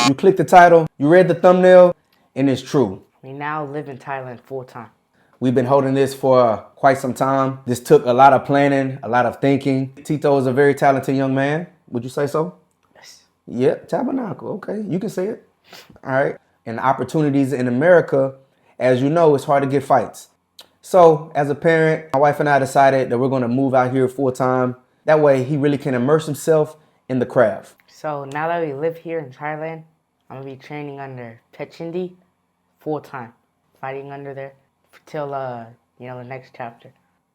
You click the title, you read the thumbnail, and it's true. We now live in Thailand full time. We've been holding this for quite some time. This took a lot of planning, a lot of thinking. Tito is a very talented young man. Would you say so? Yes. Yep, Tabernacle. Okay, you can say it. All right. And opportunities in America, as you know, it's hard to get fights. So as a parent, my wife and I decided that we're going to move out here full time. That way he really can immerse himself in the craft. So now that we live here in Thailand, I'm going to be training under Petchyindee full time, fighting under there till, the next chapter.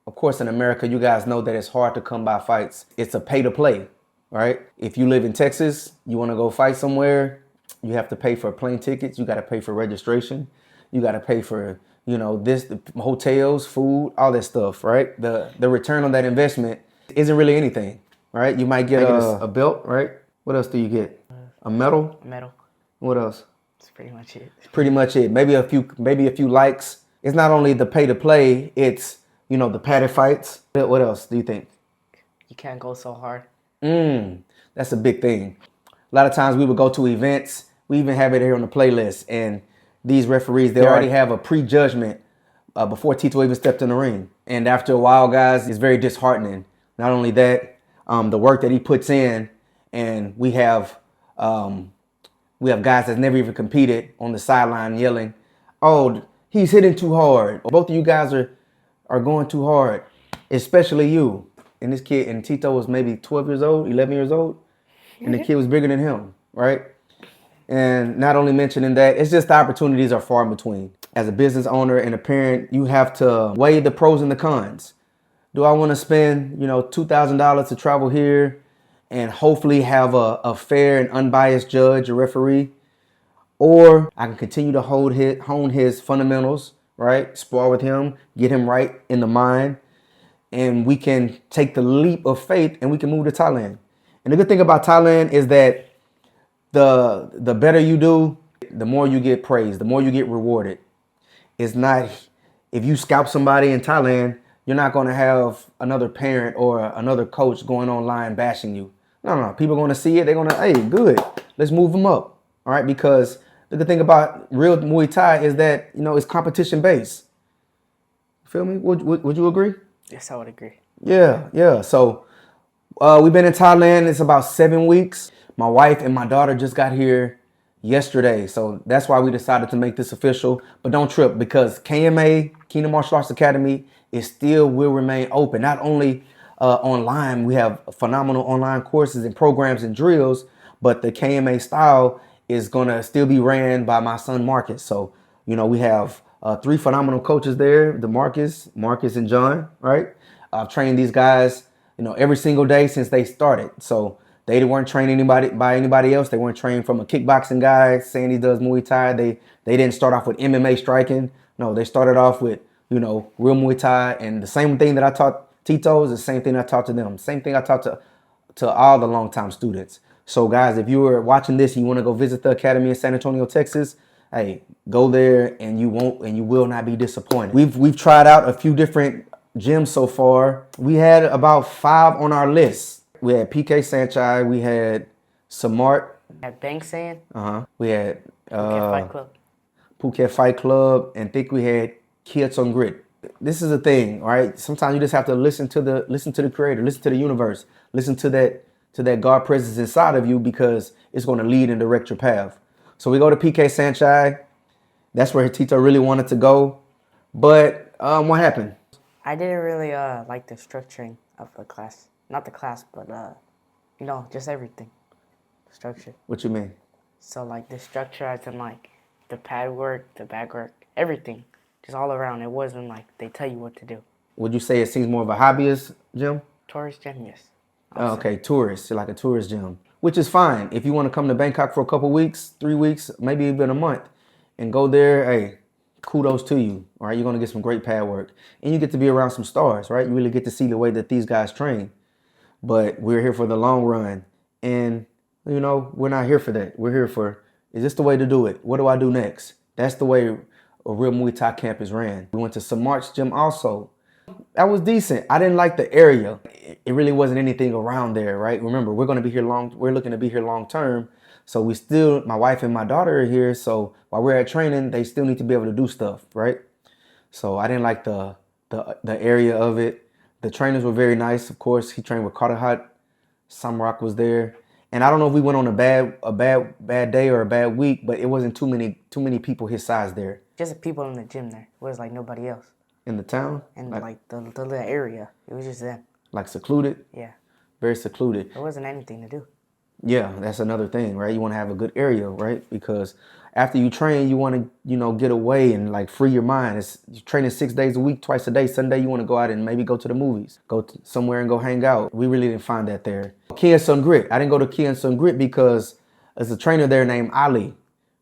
Of course, in America, you guys know that it's hard to come by fights. It's a pay to play, right? If you live in Texas, you want to go fight somewhere, you have to pay for plane tickets. You got to pay for registration. You got to pay for, the hotels, food, all that stuff, right? The return on that investment isn't really anything, right? You might get a belt, right? What else do you get? A medal? A medal. What else? That's pretty much it. Pretty much it. Maybe a few likes. It's not only the pay to play, it's, the padded fights. What else do you think? You can't go so hard. That's a big thing. A lot of times we would go to events. We even have it here on the playlist. And these referees, they already have a prejudgment before Tito even stepped in the ring. And after a while, guys, it's very disheartening. Not only that, the work that he puts in, and we have guys that's never even competed on the sideline yelling, "Oh, he's hitting too hard." Both of you guys are going too hard, especially you. And this kid, and Tito was maybe 12 years old, 11 years old, and the kid was bigger than him, right? And not only mentioning that, it's just the opportunities are far in between. As a business owner and a parent, you have to weigh the pros and the cons. Do I want to spend, $2,000 to travel here and hopefully have a fair and unbiased judge, a referee? Or I can continue to hone his fundamentals, right? Spar with him, get him right in the mind, and we can take the leap of faith and we can move to Thailand. And the good thing about Thailand is that the better you do, the more you get praised, the more you get rewarded. It's not, if you scalp somebody in Thailand, you're not going to have another parent or another coach going online bashing you. No. People are going to see it. They're going to, hey, good. Let's move them up. All right. Because the good thing about real Muay Thai is that, it's competition based. Feel me? Would you agree? Yes, I would agree. Yeah. So we've been in Thailand. It's about 7 weeks. My wife and my daughter just got here yesterday. So that's why we decided to make this official. But don't trip, because KMA, Kingdom Martial Arts Academy, will remain open. Not only online, we have phenomenal online courses and programs and drills, but the KMA style is going to still be ran by my son, Marcus. So, we have 3 phenomenal coaches there, Marcus and John, right? I've trained these guys, every single day since they started. So they weren't trained by anybody else. They weren't trained from a kickboxing guy saying he does Muay Thai. They didn't start off with MMA striking. No, they started off with, real Muay Thai. And the same thing that I taught Tito is the same thing I taught to them. Same thing I taught to all the longtime students. So guys, if you are watching this and you want to go visit the academy in San Antonio, Texas, hey, go there and you will not be disappointed. We've tried out a few different gyms so far. We had about 5 on our list. We had PK Sanchai, we had Samart. At Bang San. We had Phuket Fight Club. Phuket Fight Club, and think we had Kids on Grit. This is the thing, right? Sometimes you just have to listen to the creator, listen to the universe, listen to that God presence inside of you, because it's going to lead and direct your path. So we go to PK Sanchai. That's where Tito really wanted to go. But what happened? I didn't really like the structuring of the class. Not the class, but, just everything. Structure. What you mean? So, like, the structure as in, like, the pad work, the back work, everything. Just all around. It wasn't like they tell you what to do. Would you say it seems more of a hobbyist gym? Tourist gym, yes. Oh, okay, tourist, like a tourist gym. Which is fine. If you want to come to Bangkok for a couple weeks, 3 weeks, maybe even a month, and go there, hey, kudos to you. All right, you're going to get some great pad work. And you get to be around some stars, right? You really get to see the way that these guys train. But we're here for the long run. And, we're not here for that. We're here for, is this the way to do it? What do I do next? That's the way a real Muay Thai camp is ran. We went to Samart's gym also. That was decent. I didn't like the area. It really wasn't anything around there, right? Remember, we're going to be here we're looking to be here long term. So my wife and my daughter are here. So while we're at training, they still need to be able to do stuff, right? So I didn't like the area of it. The trainers were very nice. Of course, he trained with Carter Hut. Samrock was there. And I don't know if we went on a bad day or a bad week, but it wasn't too many people his size there. Just the people in the gym there. It was like nobody else. In the town? And like the little area. It was just them. Like secluded? Yeah. Very secluded. There wasn't anything to do. Yeah, that's another thing, right? You want to have a good area, right? Because after you train, you want to, get away and like free your mind. You're training 6 days a week, twice a day. Sunday, you want to go out and maybe go to the movies, somewhere and go hang out. We really didn't find that there. Key and Sun Grit. I didn't go to Key and Sun Grit because there's a trainer there named Ali,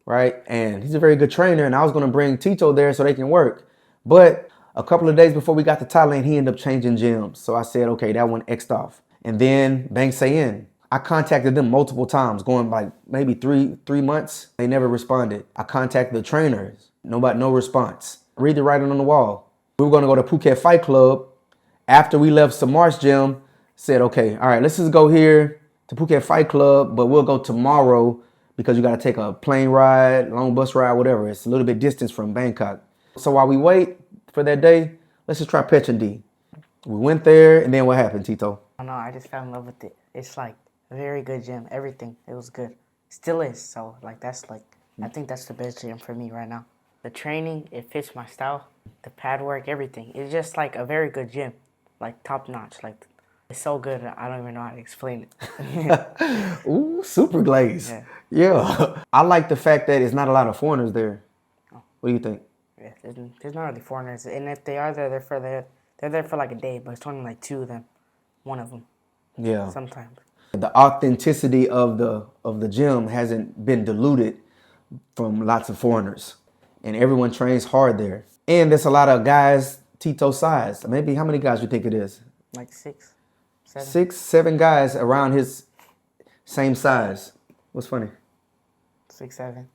right? And he's a very good trainer. And I was going to bring Tito there so they can work. But a couple of days before we got to Thailand, he ended up changing gyms. So I said, okay, that one X'd off. And then Bang Sayin. I contacted them multiple times, going like maybe three months. They never responded. I contacted the trainers. No response. Read the writing on the wall. We were going to go to Phuket Fight Club. After we left Samar's gym, said, okay, all right, let's just go here to Phuket Fight Club, but we'll go tomorrow because you got to take a plane ride, long bus ride, whatever. It's a little bit distance from Bangkok. So while we wait for that day, let's just try Petchyindee. We went there, and then what happened, Tito? I don't know. I just fell in love with it. It's like a very good gym. Everything. It was good. Still is. So like I think that's the best gym for me right now. The training, it fits my style. The pad work, everything. It's just like a very good gym. Like top notch. Like it's so good. I don't even know how to explain it. Ooh, super glaze. Yeah. I like the fact that it's not a lot of foreigners there. Oh. What do you think? Yeah, there's not really foreigners. And if they are there, they're there for like a day, but it's only like two of them. One of them. Yeah. Sometimes. The authenticity of the gym hasn't been diluted from lots of foreigners. And everyone trains hard there. And there's a lot of guys Tito size. Maybe how many guys you think it is? Like 6, 7. 6, 7 guys around his same size. What's funny? 6, 7.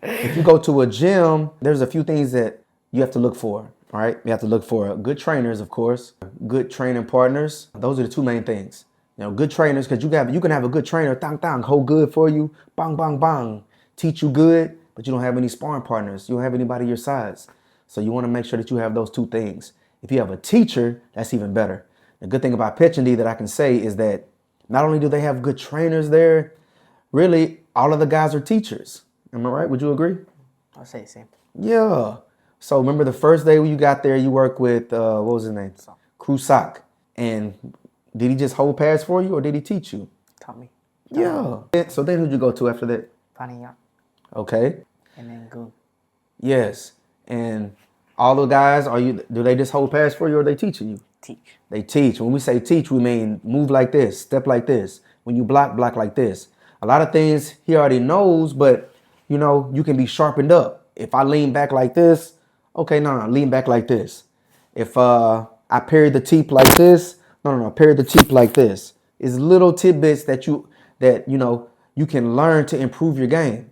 If you go to a gym, there's a few things that you have to look for. All right, you have to look for good trainers, of course, good training partners. Those are the two main things. Good trainers, because you can have a good trainer, hold good for you, bang, bang, bang, teach you good, but you don't have any sparring partners. You don't have anybody your size. So you want to make sure that you have those two things. If you have a teacher, that's even better. The good thing about Petchyindee that I can say is that not only do they have good trainers there, really, all of the guys are teachers. Am I right? Would you agree? I'll say the same. Yeah. So remember the first day when you got there, you worked with, what was his name? Krusak. And did he just hold pads for you or did he teach you? Taught me. Yeah. So then who'd you go to after that? Paniyak. Okay. And then Goon. Yes. And all the guys, do they just hold pads for you or are they teaching you? Teach. They teach. When we say teach, we mean move like this, step like this. When you block like this. A lot of things he already knows, but you can be sharpened up. If I lean back like this, okay, no, lean back like this. If I parry the teep like this, no, parry the teep like this. It's little tidbits that you can learn to improve your game.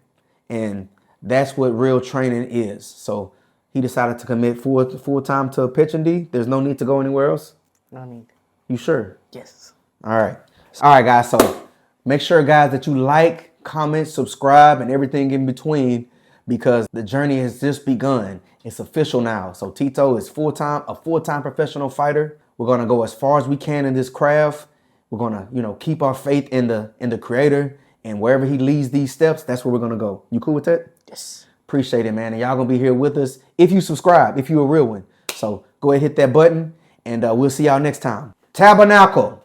And that's what real training is. So he decided to commit full time to Petchyindee. There's no need to go anywhere else? No need. You sure? Yes. All right, guys. So make sure, guys, that you like, comment, subscribe, and everything in between, because the journey has just begun. It's official now. So Tito is a full-time professional fighter. We're gonna go as far as we can in this craft. We're gonna, keep our faith in the creator, and wherever he leads these steps, that's where we're gonna go. You cool with that? Yes. Appreciate it, man. And y'all gonna be here with us if you subscribe, if you're a real one. So go ahead, hit that button, and we'll see y'all next time. Tabernacle.